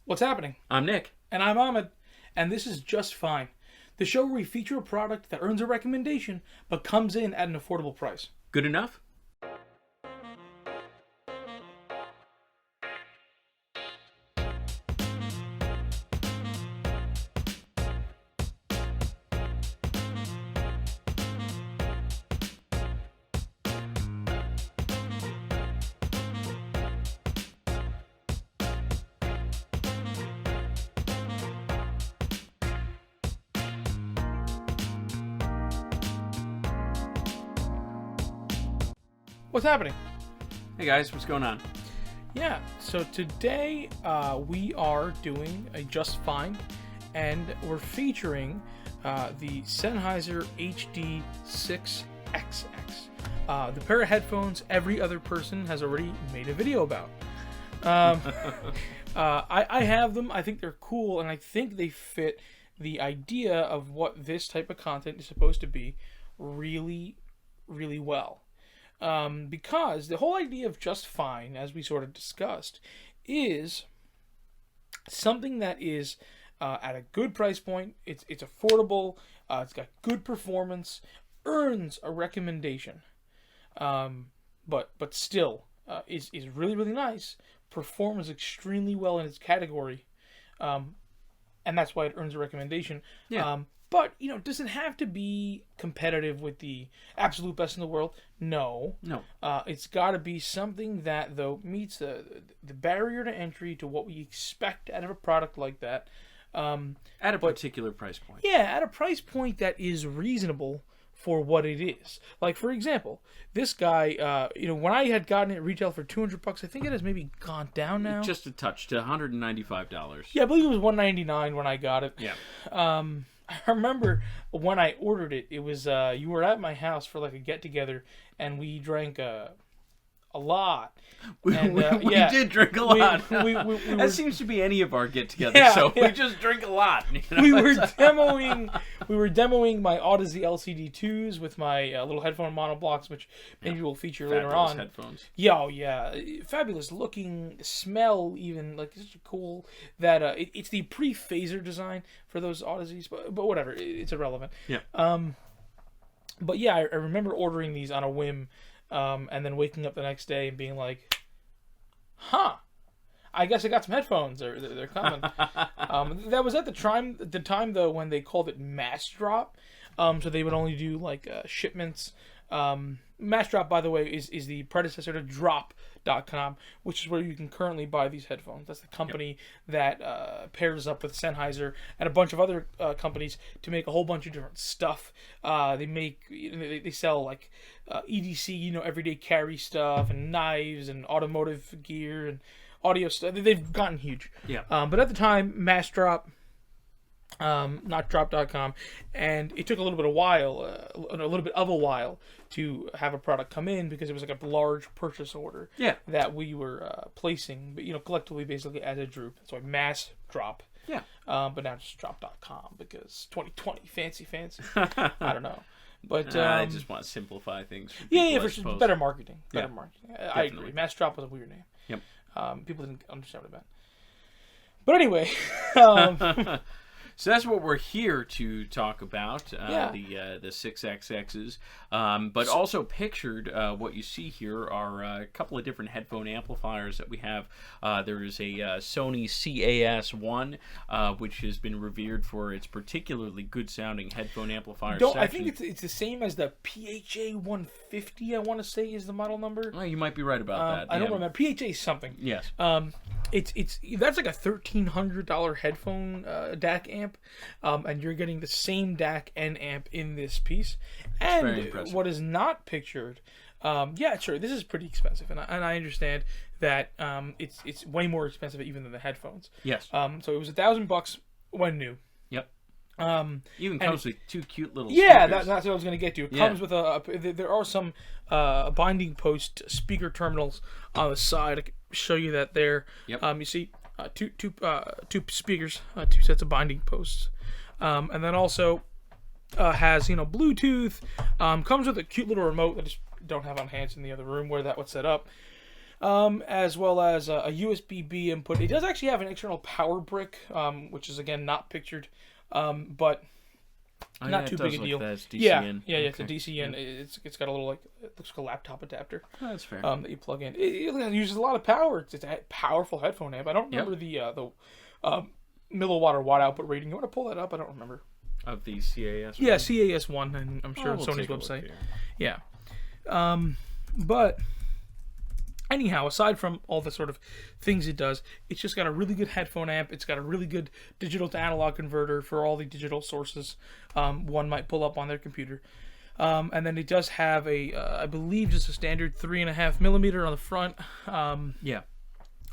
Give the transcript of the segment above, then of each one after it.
What's happening? I'm Nick. And I'm Ahmed. And this is Just Fine, the show where we feature a product that earns a recommendation but comes in at an affordable price. Good enough? What's happening? Hey guys, what's going on? Yeah, so today we are doing a Just Fine, and we're featuring the Sennheiser HD6XX. The pair of headphones every other person has already made a video about. I have them. I think they're cool, and I think they fit the idea of what this type of content is supposed to be really, really well. Because the whole idea of Just Fine, as we sort of discussed, is something that is at a good price point. It's affordable. It's got good performance. Earns a recommendation. But still is really, really nice. Performs extremely well in its category. And that's why it earns a recommendation. Yeah. But, does it have to be competitive with the absolute best in the world? No. It's got to be something that, though, meets the barrier to entry to what we expect out of a product like that. At a particular price point. Yeah, at a price point that is reasonable for what it is. Like, for example, this guy, when I had gotten it retail for $200, I think it has maybe gone down now. Just a touch to $195. Yeah, I believe it was $199 when I got it. Yeah. I remember when I ordered it, it was you were at my house for like a get together, and we drank a lot. We did drink a lot. That seems to be any of our get-togethers. Yeah, we just drink a lot. We were demoing my Odyssey LCD2s with my little headphone monoblocks, which maybe we'll feature later on. Headphones. Yeah, fabulous looking, smell even like it's cool. That it's the pre-phaser design for those Odysseys, but whatever, it's irrelevant. Yeah. But yeah, I remember ordering these on a whim. And then waking up the next day and being like, I guess I got some headphones. They're coming. That was at the time though when they called it Massdrop. So they would only do like shipments. Massdrop, by the way, is the predecessor to Drop.com, which is where you can currently buy these headphones. That's the company that pairs up with Sennheiser and a bunch of other companies to make a whole bunch of different stuff. They sell like EDC, everyday carry stuff, and knives and automotive gear and audio stuff. They've gotten huge. Yeah. But at the time, Massdrop. Not Drop.com, and it took a little bit of a while to have a product come in because it was like a large purchase order that we were placing, but collectively basically as a group. That's why Massdrop. Yeah. But now just Drop.com because 2020 fancy. I don't know. But I just want to simplify things. For people, for better marketing. Marketing. I agree. Massdrop was a weird name. Yep. People didn't understand what it meant. But anyway. So that's what we're here to talk about, the 6XXs. But also pictured, what you see here are a couple of different headphone amplifiers that we have. There is a Sony CAS1, which has been revered for its particularly good-sounding headphone amplifier section. I think it's the same as the PHA150, I want to say, is the model number. Oh, you might be right about that. I don't remember. PHA something. Yes. That's like a $1,300 headphone DAC amp, and you're getting the same DAC and amp in this piece. And what is not pictured, sure, this is pretty expensive, and I understand that it's way more expensive even than the headphones. Yes. So it was $1,000 when new. Yep. Even comes with two cute little speakers. That's what I was going to get to. It comes with there are some binding post speaker terminals on the side. I can show you that there. Yep. You see two speakers, two sets of binding posts, and then also has Bluetooth. Comes with a cute little remote that I just don't have on hand in the other room where that was set up. as well as a USB-B input. It does actually have an external power brick, which is again not pictured, but not too big a deal. That's DC yeah, in. yeah, it's a DC in. It's got a little it looks like a laptop adapter. Oh, that's fair. That you plug in. It uses a lot of power. It's a powerful headphone amp. I don't remember the milliwatt or watt output rating. You want to pull that up? I don't remember. Of the CAS. Yeah, CAS1, and I'm sure we'll Sony's take a look website. here. Yeah. But anyhow, aside from all the sort of things it does, it's just got a really good headphone amp. It's got a really good digital to analog converter for all the digital sources one might pull up on their computer. And then it does have I believe, just a standard 3.5 millimeter on the front. Yeah.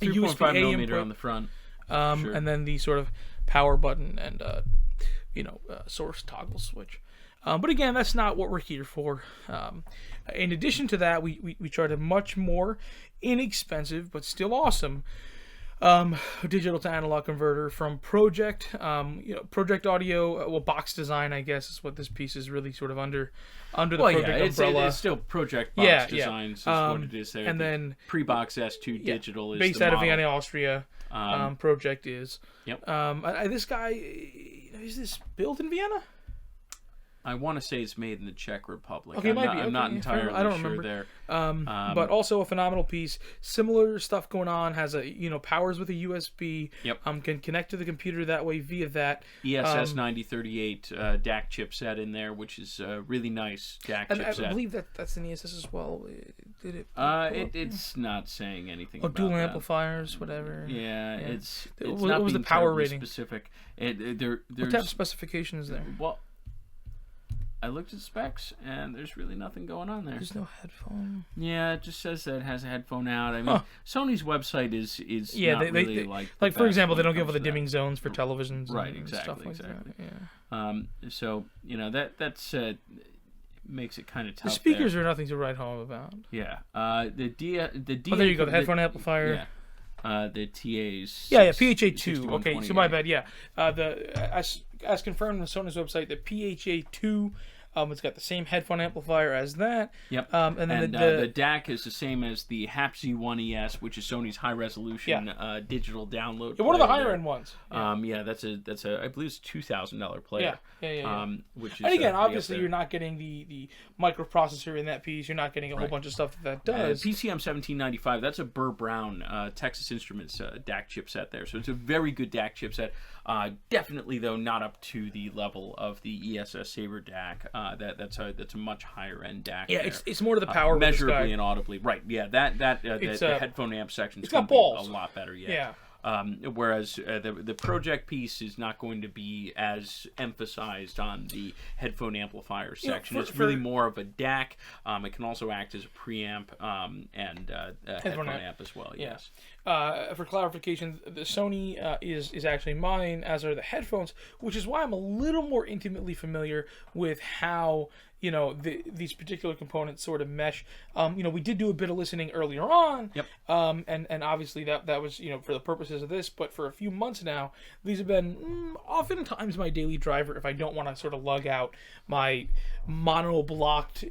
A 3.5 USB-A millimeter input, on the front. Sure. and then the sort of power button and source toggle switch. But again, that's not what we're here for. In addition to that, we tried a much more inexpensive but still awesome digital to analog converter from pro-ject. Pro-ject Audio, box design, I guess, is what this piece is really sort of under the pro-ject umbrella. It's still pro-ject box designs. Is what it is there. And then pre-box S2 digital is based the out of model. Vienna, Austria. Pro-ject is. Yep. This guy, is this built in Vienna? I want to say it's made in the Czech Republic. Okay, it might be. I'm not entirely I don't sure remember. there. But also a phenomenal piece. Similar stuff going on. Has powers with a USB. Yep. Can connect to the computer that way via that. ESS 9038 DAC chipset in there, which is a really nice DAC chipset. I believe that's an ESS as well. Did it? It's not saying anything. Oh, about dual that. amplifiers, whatever. Yeah, it's What not was the being power terribly rating? specific. What type of specification is there? Well, I looked at specs, and there's really nothing going on there. There's no headphone. Yeah, it just says that it has a headphone out. I mean, Sony's website is yeah, not really like for example, they don't give give all the dimming zones for televisions. Right, and exactly, stuff like exactly. That. Yeah. So that's makes it kind of tough. The speakers are nothing to write home about. Yeah. Oh, there you go. The headphone amplifier. Yeah. The TAs. Yeah, PHA2. Okay, so my bad. Yeah, as confirmed on Sony's website, the PHA2. It's got the same headphone amplifier as that. Yep. And then the DAC is the same as the HAPSI 1ES, which is Sony's high resolution digital download. Yeah, one of the higher end ones. Yeah, that's a I believe it's $2,000 player. Yeah. Which is, and again, obviously, you're not getting the microprocessor in that piece. You're not getting a whole bunch of stuff that does. PCM 1795. That's a Burr Brown Texas Instruments DAC chipset there. So it's a very good DAC chipset. Definitely though not up to the level of the ESS Saber DAC. That's a much higher end DAC. Yeah, there. it's more to the power measurably and audibly. Right. Yeah. The headphone amp section is going to be a lot better. Yeah. Whereas the pro-ject piece is not going to be as emphasized on the headphone amplifier section. It's really more of a DAC. It can also act as a preamp and a headphone amp as well. Yes. For clarification, the Sony is actually mine, as are the headphones, which is why I'm a little more intimately familiar with how these particular components sort of mesh. We did do a bit of listening earlier on. Yep. And obviously that was for the purposes of this, but for a few months now, these have been oftentimes my daily driver if I don't want to sort of lug out my mono blocked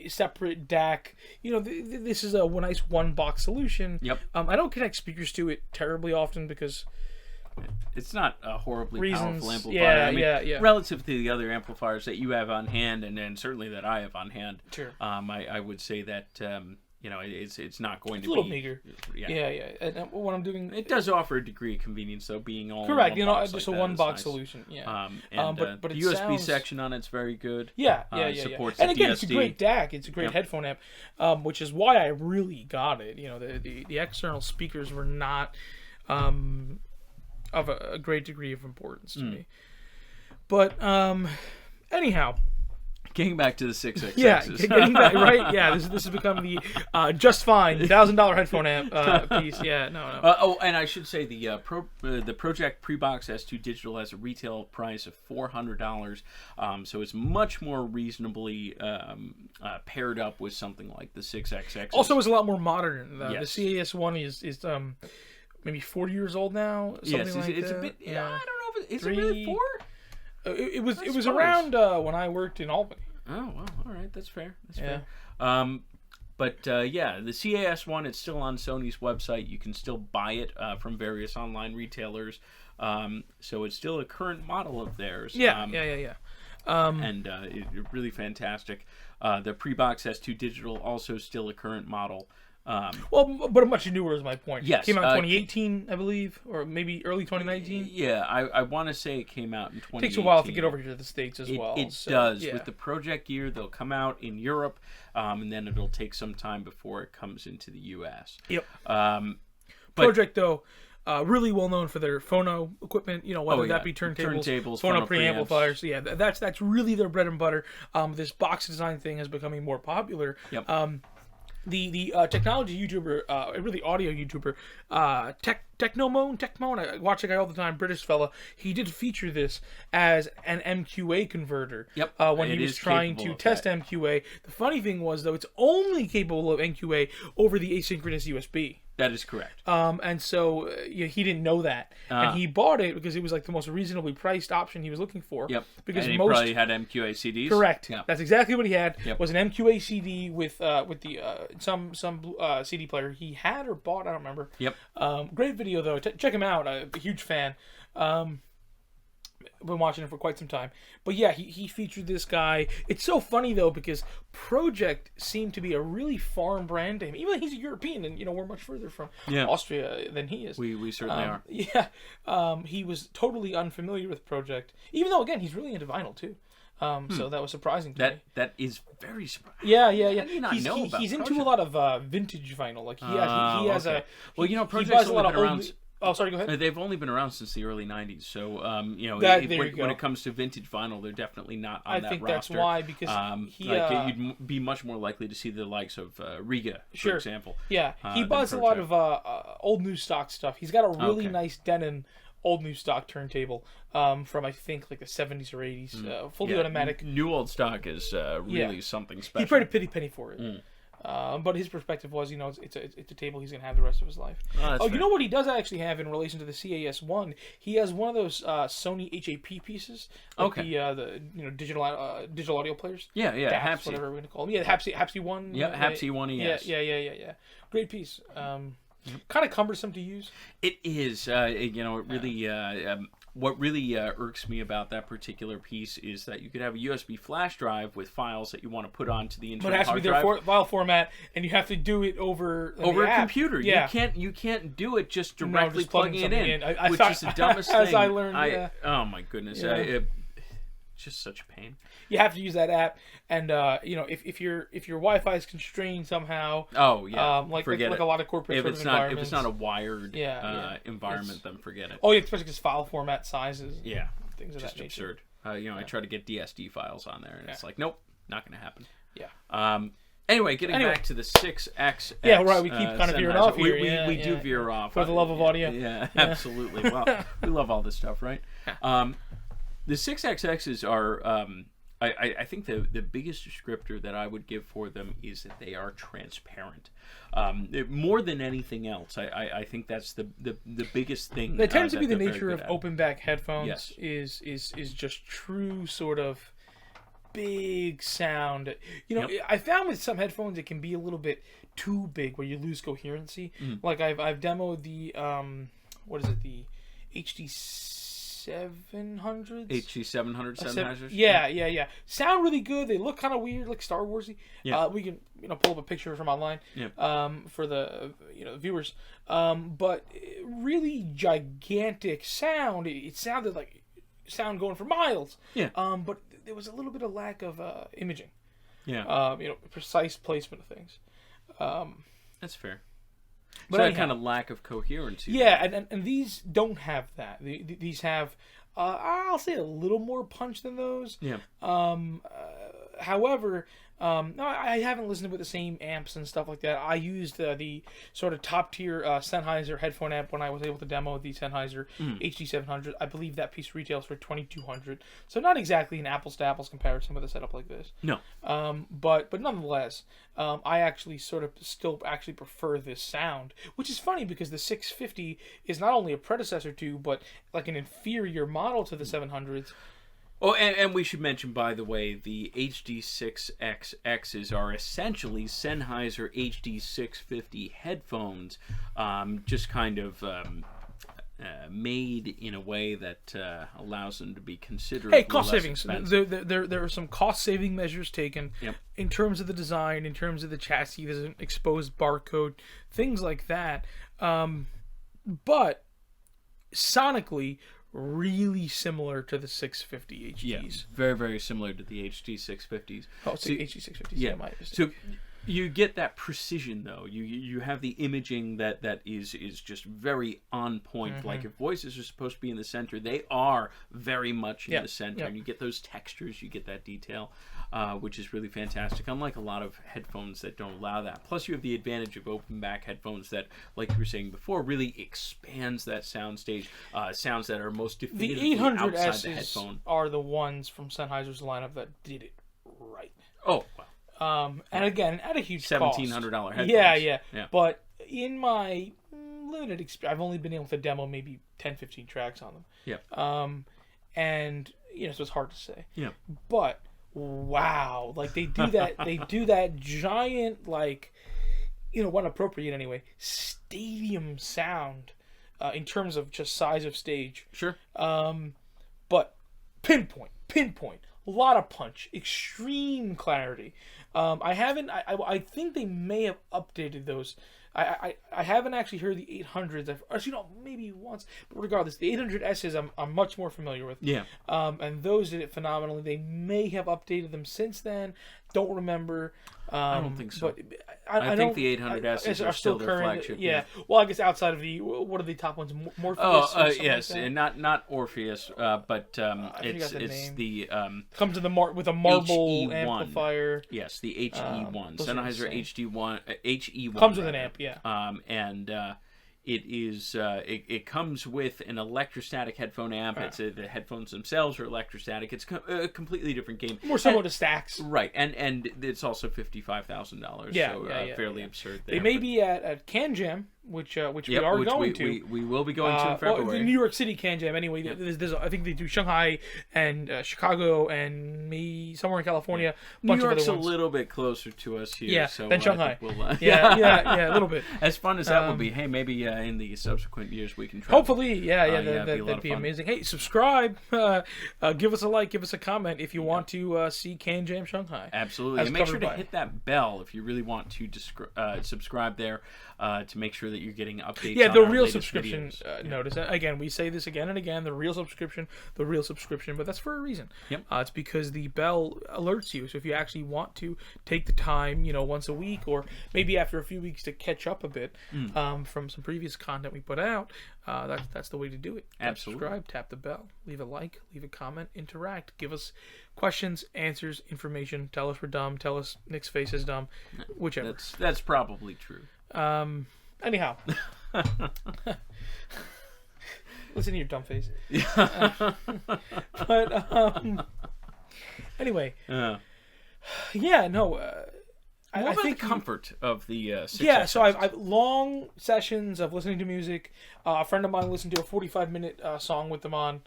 separate DAC. This is a nice one box solution. Yep. I don't connect speakers to it terribly often because it's not a horribly powerful amplifier. Yeah. Relative to the other amplifiers that you have on hand, and then certainly that I have on hand, sure. I would say that it's not going to be a little meager. Yeah. And what I'm doing, it does offer a degree of convenience, though, being all correct. Just a one box solution. Yeah. But the USB section on it's very good. Yeah. Supports and again, DSD. it's a great DAC. It's a great headphone amp, which is why I really got it. The external speakers were not of a great degree of importance to me. But anyhow, getting back to the 6XX. Yeah, getting back right. Yeah, this has become the just fine $1,000 headphone amp piece. Yeah, no. And I should say the pro-ject pre-box S2 digital has a retail price of $400, so it's much more reasonably paired up with something like the 6XX. Also, it's a lot more modern. Yes. The CAS1 is maybe 40 years old now. Yes, it's that. a bit. Yeah. I don't know. Is it really 4? It was around when I worked in Albany. Oh well, all right, that's fair. That's fair. But yeah, the CAS1, it's still on Sony's website. You can still buy it from various online retailers. So it's still a current model of theirs. Yeah. And really fantastic. The pre-box S2 digital, also still a current model. Well, but much newer is my point. Yes. Came out in 2018, I believe, or maybe early 2019. Yeah, I want to say it came out in 2018. Takes a while to get over here to the States as well. It does. Yeah. With the pro-ject gear, they'll come out in Europe, and then it'll take some time before it comes into the U.S. Yep. Pro-ject, though, really well known for their phono equipment, whether that be turntables, phono preamplifiers. Yeah, that's really their bread and butter. This box design thing is becoming more popular. Yep. The technology YouTuber, really audio YouTuber, Technomone, I watch a guy all the time, British fella. He did feature this as an MQA converter. Yep. When he was trying to test MQA. The funny thing was, though, it's only capable of MQA over the asynchronous USB. That is correct. And so he didn't know that, and he bought it because it was like the most reasonably priced option he was looking for. Yep. Because and he probably had MQA CDs. Correct. Yep. That's exactly what he had. Yep. Was an MQA CD with the some CD player he had or bought. I don't remember. Yep. Great video though. Check him out. A huge fan. Been watching it for quite some time. But yeah, he featured this guy. It's so funny though because pro-ject seemed to be a really foreign brand to him. Even though he's a European and we're much further from Austria than he is. We certainly are. Yeah. He was totally unfamiliar with pro-ject. Even though again he's really into vinyl too. So that was surprising to me. That is very surprising. Yeah. How do you not know about he's into pro-ject? a lot of vintage vinyl. Like he has okay. he buys a lot of old. Oh, sorry. Go ahead. They've only been around since the early '90s, so when it comes to vintage vinyl, they're definitely not on that roster. I think that's why, because you'd be much more likely to see the likes of Riga, for example. Yeah, he buys a lot of old new stock stuff. He's got a really nice Denon old new stock turntable from I think like the 70s or 80s, fully automatic. New old stock is really something special. He paid a pretty penny for it. But his perspective was, it's a table he's going to have the rest of his life. You know what he does actually have in relation to the CAS1? He has one of those Sony HAP pieces, like the digital audio players. Yeah, DACs, Hapsy. whatever we're going to call them. Yeah, Hapsy 1. Yeah, Hapsy 1 ES. Yeah. Great piece. Kind of cumbersome to use. It is. It really. What really irks me about that particular piece is that you could have a USB flash drive with files that you want to put onto the internal hard drive. But it has to be their file format, and you have to do it over a computer. Yeah. You can't do it just directly plugging it in, which is the dumbest thing. As I learned, oh my goodness, just such a pain. You have to use that app, and if your Wi-Fi is constrained somehow, forget like a lot of corporate if it's not a wired environment, then forget it. Oh yeah, especially because file format sizes, things of just that nature. absurd. I try to get DSD files on there, and it's like, nope, not going to happen. Yeah. Anyway, getting back to the 6XX. Yeah, right. We keep kind of veering off here. We do veer off for the love of audio. Yeah, absolutely. Well, we love all this stuff, right? The 6XXs are, I think the biggest descriptor that I would give for them is that they are transparent. More than anything else, I think that's the biggest thing. That tends to be the nature of open back headphones. Yes. is just true sort of big sound. I found with some headphones it can be a little bit too big where you lose coherency. Like I've demoed the the HD700s? HD700 Sennheisers? Yeah. Sound really good. They look kind of weird, like Star Warsy. Yeah. We can pull up a picture from online for the viewers. But really gigantic sound. It sounded like sound going for miles. Yeah. But there was a little bit of lack of imaging. Yeah. Precise placement of things. That's fair. But so that kind of lack of coherency. Yeah, and these don't have that. These have, I'll say, a little more punch than those. Yeah. However, no, I haven't listened with the same amps and stuff like that. I used the sort of top tier Sennheiser headphone amp when I was able to demo the Sennheiser HD700. I believe that piece retails for $2,200. So not exactly an apples to apples comparison with a setup like this. No. But nonetheless, I actually sort of still actually prefer this sound, which is funny because the 650 is not only a predecessor to, but like an inferior model to the 700s. Oh, and we should mention, by the way, the HD6XXs are essentially Sennheiser HD650 headphones, just kind of made in a way that allows them to be considerably cost less savings. expensive. There are some cost saving measures taken Yep. in terms of the design, in terms of the chassis. There's an exposed barcode, things like that. But sonically, really similar to the 650 HDs. Yeah, very, very similar to the HD650s. Oh, it's HD650s. Yeah, my mistake. So you get that precision, though. You have the imaging that is just very on point. Mm-hmm. Like if voices are supposed to be in the center, they are very much in the center. Yeah. And you get those textures, you get that detail, which is really fantastic. Unlike a lot of headphones that don't allow that. Plus, you have the advantage of open back headphones that, like you were saying before, really expands that sound stage. Sounds that are most definitively the outside the 800Ss headphone. are the ones from Sennheiser's lineup that did it right. Oh, wow. And again, at a huge cost. $1,700 headphones. Yeah. But in my limited experience, I've only been able to demo maybe 10, 15 tracks on them. Yeah. And so it's hard to say. Yeah. But wow, like they do that. They do that giant, like, when appropriate anyway, stadium sound in terms of just size of stage. Sure. But pinpoint. A lot of punch, extreme clarity. I think they may have updated those. I haven't actually heard the 800s. I've actually, maybe once, but regardless, the 800Ss I'm much more familiar with. Yeah. And those did it phenomenally. They may have updated them since then. Don't remember. I don't think so. But I think the 800Ss are still their current. flagship. Yeah. Well, I guess outside of what are the top ones? Morpheus. Yes, like and not Orpheus, but it's name. the comes in with a marble HE1. amplifier. Yes, the HE1, Sennheiser HD1, HE1 comes with an amp, yeah. And it is it comes with an electrostatic headphone amp. It's the headphones themselves are electrostatic. It's a completely different game. More similar to Stax, right? And it's also $55,000. Yeah, so fairly absurd. They may be at Can Jam, which we are going to. We will be going to in February. Well, New York City Can Jam anyway. Yep. There's I think they do Shanghai and Chicago and maybe somewhere in California. New York's a little bit closer to us here, than Shanghai. Yeah, a little bit. As fun as that will be, hey, maybe in the subsequent years we can travel. Hopefully, that'd be amazing. Hey, subscribe, give us a like, give us a comment if you want to see Can Jam Shanghai. Absolutely, and make sure to hit that bell if you really want to subscribe there to make sure that you're getting updates. Yeah, on the our real latest subscription notice. Again, we say this again and again, the real subscription, but that's for a reason. Yep. It's because the bell alerts you. So if you actually want to take the time, once a week or maybe after a few weeks to catch up a bit from some previous content we put out, that's the way to do it. Absolutely. Subscribe, tap the bell, leave a like, leave a comment, interact, give us questions, answers, information, tell us we're dumb, tell us Nick's face is dumb, whichever. That's probably true. Anyhow. Listen to your dumb face. Anyway. I think the comfort of the 6XX. Yeah, so I've long sessions of listening to music. A friend of mine listened to a 45-minute song with them on.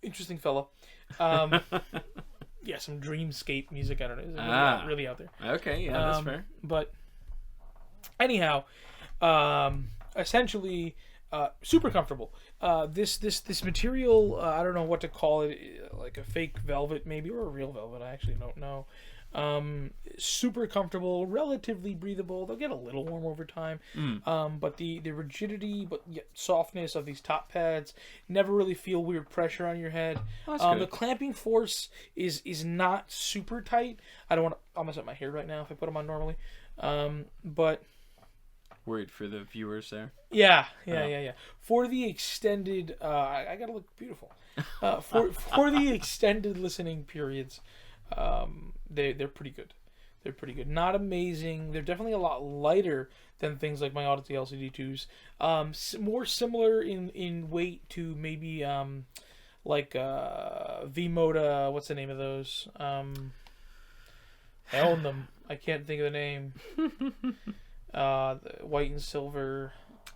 Interesting fella. Yeah, some dreamscape music. I don't know. It's really out there. Okay, yeah, that's fair. But anyhow, essentially, super comfortable. This material, I don't know what to call it, like a fake velvet maybe, or a real velvet. I actually don't know. Super comfortable, relatively breathable. They'll get a little warm over time. But the rigidity but yet softness of these top pads, never really feel weird pressure on your head. The clamping force is not super tight. I'll mess up my hair right now if I put them on normally. But worried for the viewers there. Yeah. For the extended, I gotta look beautiful. For the extended listening periods, they're pretty good. They're pretty good. Not amazing. They're definitely a lot lighter than things like my Odyssey LCD2s. More similar in weight to maybe like V-Moda. What's the name of those? I own them. I can't think of the name. The white and silver.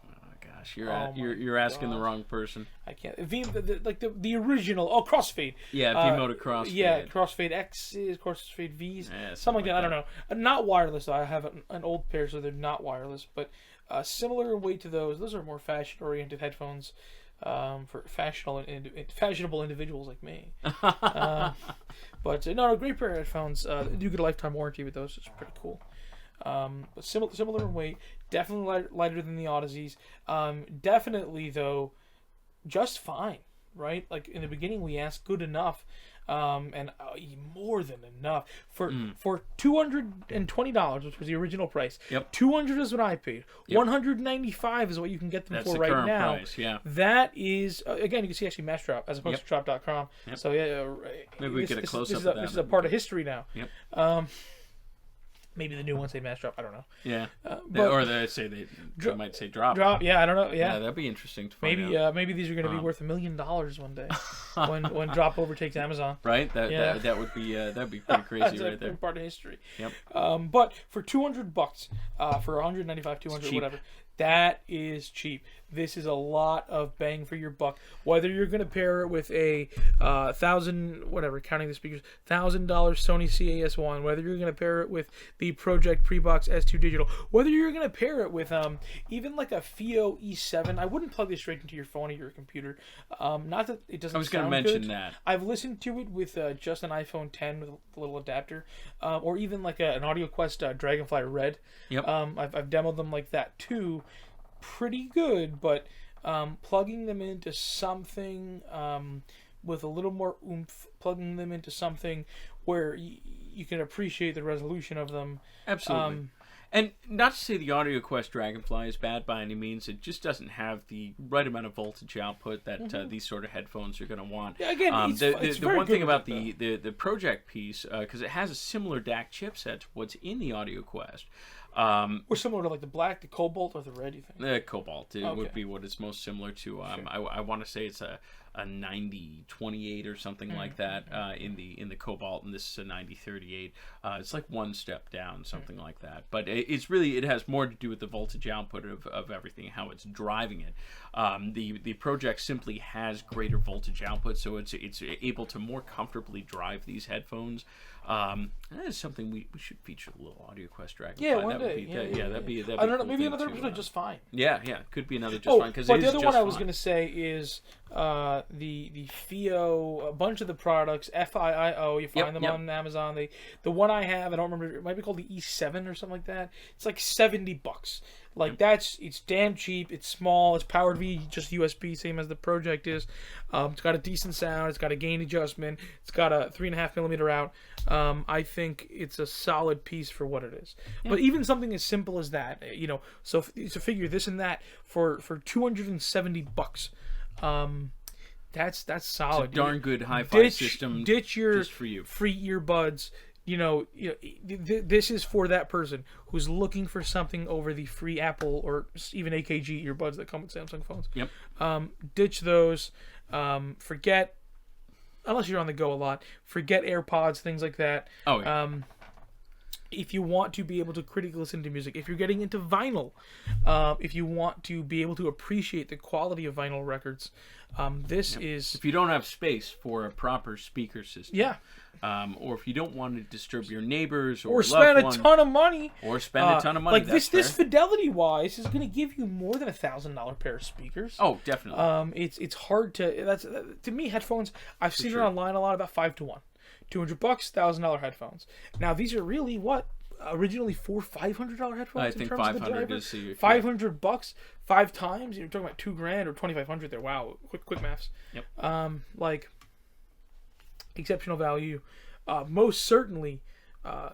Oh God, gosh, you're asking the wrong person. I can't. The original. Oh, crossfade. Yeah, V-motor crossfade. Yeah, crossfade X's, crossfade V's, something like that. I don't know. Not wireless though. I have an old pair, so they're not wireless, but similar in weight to those. Those are more fashion-oriented headphones for fashionable individuals like me. But no, great pair of headphones. You do get a lifetime warranty with those. It's pretty cool. But similar in weight, definitely lighter than the Odysseys. Definitely though, just fine, right? Like in the beginning, we asked good enough, and more than enough for $220, which was the original price. Yep. $200 is what I paid. Yep. $195 is what you can get them for right current now. Price, yeah. That is again, you can see actually Massdrop as opposed to Drop.com. Yep. So yeah, maybe we get a close up of that. This is a part of history now. Yep. Maybe the new ones say Massdrop. I don't know. Yeah. Or they might say Drop. Drop. Yeah, I don't know. Yeah, that'd be interesting to find out. Maybe these are going to be worth $1 million one day when Drop overtakes Amazon. Right. That would be that'd be pretty crazy right there. Part of history. Yep. But for $200, for $195, $200, whatever. That is cheap. This is a lot of bang for your buck. Whether you're going to pair it with a counting the speakers, $1,000 Sony CAS1, whether you're going to pair it with the pro-ject Prebox S2 digital, whether you're going to pair it with even like a FIO E7. I wouldn't plug this straight into your phone or your computer. Not that it doesn't. I was going to mention that. I've listened to it with just an iPhone 10 with a little adapter, or even like an AudioQuest Dragonfly Red. Yep. I've demoed them like that too. Pretty good, but plugging them into something with a little more oomph, plugging them into something where you can appreciate the resolution of them. Absolutely. And not to say the AudioQuest Dragonfly is bad by any means, it just doesn't have the right amount of voltage output that these sort of headphones are going to want. Yeah, again, the one thing about the pro-ject piece, because it has a similar DAC chipset to what's in the AudioQuest. Or similar to like the black, the cobalt, or the red, you think? The cobalt would be what it's most similar to. I want to say it's a 9028 or something like that in the cobalt, and this is a 9038. It's like one step down, something like that. But it has more to do with the voltage output of everything, how it's driving it. The pro-ject simply has greater voltage output, so it's able to more comfortably drive these headphones. That is something we should feature a little AudioQuest Dragonfly. Yeah, one day. That'd be I don't know. cool Maybe another episode just fine. Yeah, could be another just fine. But the other one I was going to say is the FIO. A bunch of the products FIIO. You find them on Amazon. The one I have, I don't remember. It might be called the E7 or something like that. It's like $70. Like it's damn cheap. It's small. It's powered via just USB, same as the pro-ject is. It's got a decent sound. It's got a gain adjustment. It's got a 3.5mm out. I think it's a solid piece for what it is. Yeah. But even something as simple as that, so figure this and that for $270. That's solid. It's a darn good hi-fi system. Ditch your just for you. Free earbuds. This is for that person who's looking for something over the free Apple or even AKG earbuds that come with Samsung phones. Yep. Ditch those. Forget, unless you're on the go a lot, forget AirPods, things like that. Oh, yeah. If you want to be able to critically listen to music, if you're getting into vinyl, if you want to be able to appreciate the quality of vinyl records, this is... If you don't have space for a proper speaker system. Yeah. Or if you don't want to disturb your neighbors or spend loved a ton of money. Or spend a ton of money. Like this fidelity-wise is going to give you more than $1,000 pair of speakers. Oh, definitely. It's hard to... to me, headphones, I've seen it online a lot, about 5-to-1. $200, $1,000 headphones. Now these are really what originally $500 headphones. I think 500 is $500, 5 times. You're talking about $2,000 or $2,500 there. Wow, quick maths. Yep. Like exceptional value. Most certainly,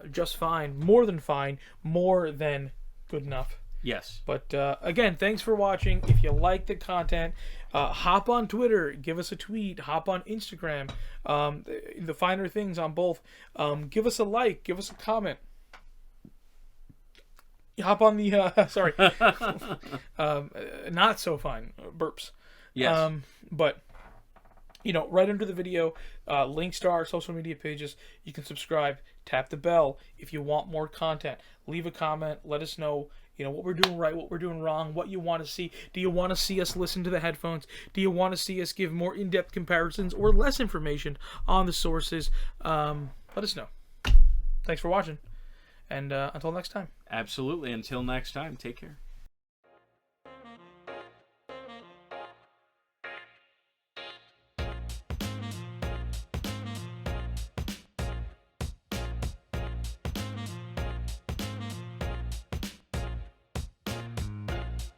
just fine. More than fine. More than good enough. Yes. But again, thanks for watching. If you like the content, hop on Twitter, give us a tweet, hop on Instagram, the finer things on both. Give us a like, give us a comment. Hop on the sorry, not so fine burps. Yes. But right under the video, links to our social media pages. You can subscribe, tap the bell if you want more content. Leave a comment, let us know You know, what we're doing right, what we're doing wrong, what you want to see. Do you want to see us listen to the headphones? Do you want to see us give more in-depth comparisons or less information on the sources? Let us know. Thanks for watching. And until next time. Absolutely. Until next time, take care.